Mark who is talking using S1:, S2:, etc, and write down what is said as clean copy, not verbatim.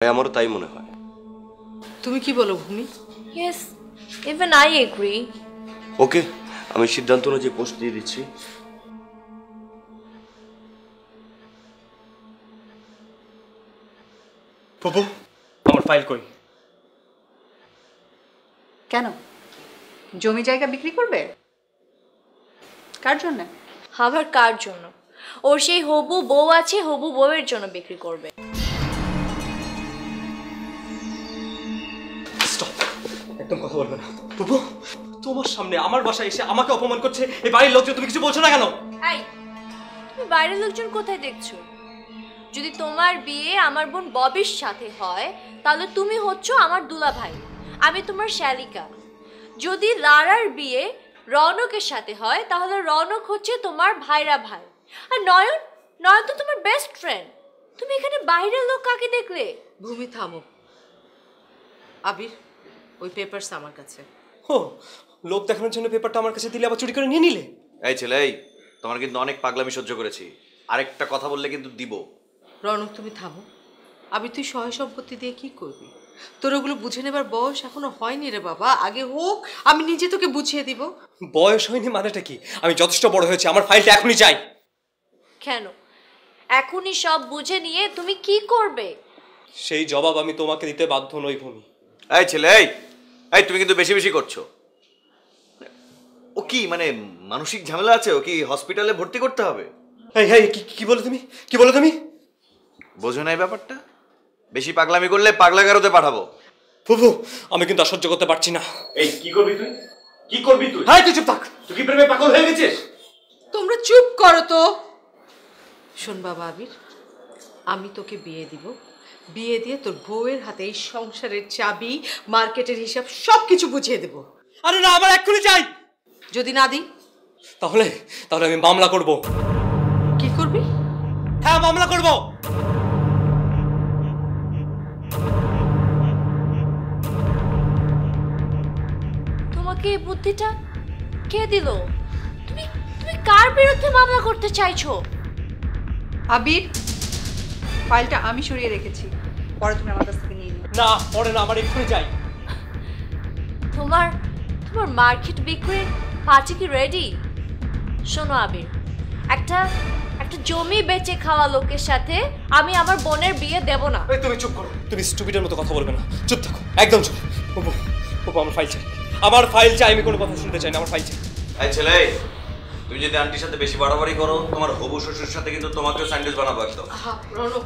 S1: আমারও তাই মনে হয়।
S2: তুমি কি বলো ভূমি?
S3: Yes, even I agree.
S1: ওকে, আমি সিদ্ধান্ত অনুযায়ী পোস্ট দিয়ে দিচ্ছি।
S4: প্রভু, আমার ফাইল কই?
S2: কেন জমি জায়গা বিক্রি করবে? কার জন্য?
S3: আবার কার জন্য? ওর সেই হবু বউ আছে, হবু বউয়ের জন্য বিক্রি করবে।
S4: স্টপ, একদম কথা বলবে না। প্রভু, তোমার সামনে আমার বাসায় এসে আমাকে অপমান করছে এই বাড়ির লোকজন, তুমি কিছু বলছো না কেন?
S3: এই, তুমি বাইরের লোকজন কোথায় দেখছো? যদি তোমার বিয়ে আমার বোন ববির সাথে হয় তাহলে তুমি হচ্ছ আমার দুলা ভাই, আমি তোমার শ্যালিকা। যদি লারার বিয়ে রৌনকের সাথে হয় তাহলে রৌনক হচ্ছে তোমার ভাইরা ভাই, আর নয়ন, নয়ন তো তোমার বেস্ট ফ্রেন্ড। তুমি এখানে বাইরের লোক কাকে দেখলে?
S2: ভূমি থামো। আবির, ওই পেপারস আমার কাছে।
S4: ও, লোক দেখানোর জন্য পেপারটা আমার কাছে দিলে আবার চুরি করে নিয়ে নিলে?
S1: এই ছেলে, এই তোমার কিন্তু অনেক পাগলামি সহ্য করেছি, আরেকটা কথা বললে কিন্তু দিব।
S2: রৌনক তুমি থামো। আবির, তুই সহায় সম্পত্তি দিয়ে কি করবি? তোর ওগুলো বুঝে নেবার বয়স এখনো হয়নি রে বাবা, আগে হোক, আমি নিজে তোকে বুঝিয়ে দিব।
S4: বয়স হয়নি মানেটা কি? আমি যথেষ্ট বড় হয়েছি, আমার ফাইলটা এখনই চাই।
S3: কেন? এখনই সব বুঝে নিয়ে তুমি কি করবে?
S4: সেই জবাব আমি তোমাকে দিতে বাধ্য নই ভূমি।
S1: এই ছেলে, এই এই তুমি কিন্তু বেশি বেশি করছো। ও কি মানে মানসিক ঝামেলা আছে? ও কি হসপিটালে ভর্তি করতে হবে?
S4: এই এই কি বলো তুমি? কি বলো তুমি?
S1: বোঝো না এই ব্যাপারটা? বেশি পাগলামি করলে পাগলাগারোতে পাঠাবো।
S4: প্রভু, আমি কিন্তু আর সহ্য করতে পারছি না।
S1: এই কি করবি তুই? কি করবি তুই?
S4: হ্যাঁ, তুই চুপ থাক।
S1: তুই কি প্রেমে পাগল হয়ে গেছিস?
S2: তোমরা চুপ করো তো। শোন বাবা আবির, আমি তোকে বিয়ে দিব। বিয়ে দিয়ে তোর বউয়ের হাতে এই সংসারের চাবি, মার্কেটের হিসাব সবকিছু বুঝিয়ে দেব।
S4: আরে না, আমার এক্ষুনি চাই।
S2: যদি না দিই
S4: তাহলে তাহলে আমি মামলা করব।
S2: কি করবি?
S4: হ্যাঁ, মামলা করব।
S3: তোমাকে এই বুদ্ধিটা কে দিল? তুমি তুমি কার বিরুদ্ধে মামলা করতে চাইছো?
S2: আবির, ফাইলটা আমি সরিয়ে রেখেছি, পরে তুমি আমার কাছ থেকে নিয়ে নিও।
S4: না, পরে না, আমার এক্ষুনি চাই।
S3: তোমার তোমার মার্কেট বিক্রির পার্টি কি রেডি? শোনো আবির, একটা একটা জমি বেচে খাওয়া লোকের সাথে আমি আমার বোনের বিয়ে দেব না।
S4: এই তুমি চুপ করো। তুমি স্টুপিডের মতো কথা বলবে না, চুপ থাকো, একদম চুপ। প্রভু, প্রভু, আমার ফাইল চাই, আমার ফাইল চাই। আমি কোনো কথা শুনতে চাই না, আমার ফাইল চাই।
S1: এই ছেলে, তুমি যদি আন্টির সাথে বেশি বাড়াবাড়ি করো, তোমার হবু শ্বশুরের সাথে কিন্তু তোমাকেও স্যান্ডউইচ বানাবো একদম।
S2: রৌনক,